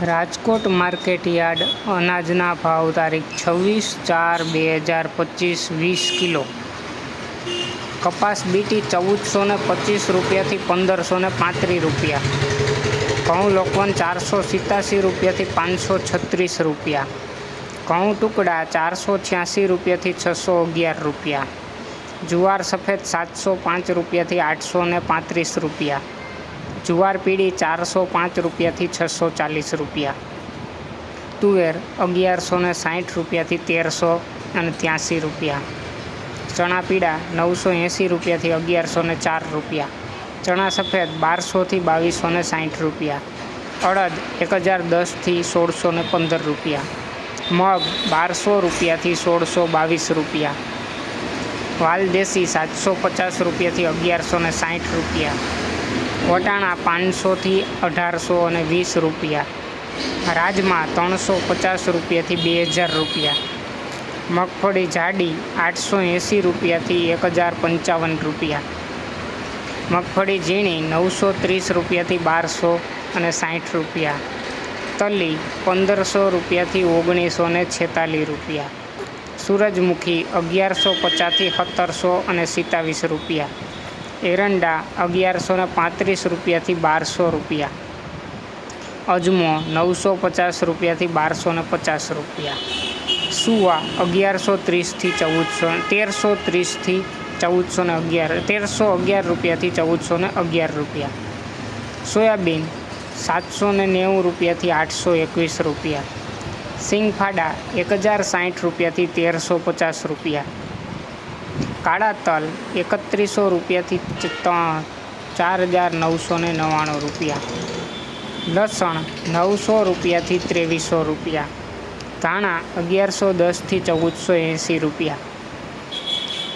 Rajkot market yard અનાજના ભાવ તારીખ 26/4/2025 20 કિલો. કપાસ બીટી 1425 રૂપિયાથી 1535 રૂપિયા. ઘઉં લોકવન 487 રૂપિયાથી 536 રૂપિયા. ઘઉં ટુકડા 486 રૂપિયાથી 611 રૂપિયા. જુવાર સફેદ 705 રૂપિયાથી 835 રૂપિયા. જુવાર પીળી 405 રૂપિયાથી 640 રૂપિયા. તુવેર 1160 રૂપિયાથી 1383 રૂપિયા. ચણા પીળા 980 રૂપિયાથી 1104 રૂપિયા. ચણા સફેદ 1200થી 2260 રૂપિયા. અડદ 1010થી 1615 રૂપિયા. મગ 1200 રૂપિયાથી 1622 રૂપિયા. વાલદેશી 750 રૂપિયાથી 1160 રૂપિયા. વટાણા 500થી 1820 રૂપિયા. રાજમા 350 રૂપિયાથી 2000 રૂપિયા. મગફળી જાડી 880 રૂપિયાથી 1055 રૂપિયા. મગફળી ઝીણી 930 રૂપિયાથી 1260 રૂપિયા. તલી 1500 રૂપિયાથી 1946 રૂપિયા. સૂરજમુખી 1150થી 1727 રૂપિયા. એરંડા 1135 રૂપિયાથી 1200 રૂપિયા. અજમો 950 રૂપિયાથી 1250 રૂપિયા. સુવા 1130થી 1330થી 1411 રૂપિયાથી 1411 રૂપિયા. સોયાબીન 790 રૂપિયાથી 821 રૂપિયા. સિંગફાડા 1060 રૂપિયાથી 1350 રૂપિયા. કાળા તલ 3100 રૂપિયાથી 4999 રૂપિયા. લસણ 900 રૂપિયાથી 2300 રૂપિયા. ધાણા 1110થી 1480 રૂપિયા.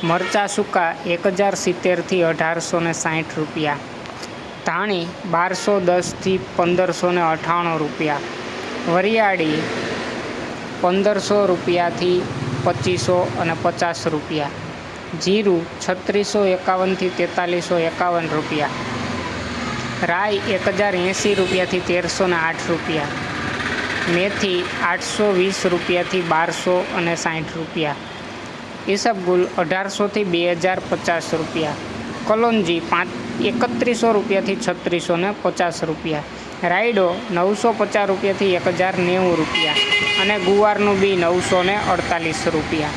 મરચાં સૂકા 1070થી 1860 રૂપિયા. ધાણી 1210થી 1598 રૂપિયા. વરિયાળી 1500 રૂપિયાથી 2550 રૂપિયા. જીરું 3651થી 4351 રૂપિયા. રાઈ 1080 રૂપિયાથી 1308 રૂપિયા. મેથી 820 રૂપિયાથી 1260 રૂપિયા. ઈસબગુલ 1800થી 2050 રૂપિયા. કલોંજી 3100 રૂપિયાથી 3650 રૂપિયા. રાયડો 950 રૂપિયાથી 1090 રૂપિયા. અને ગુવારનું બી 948 રૂપિયા.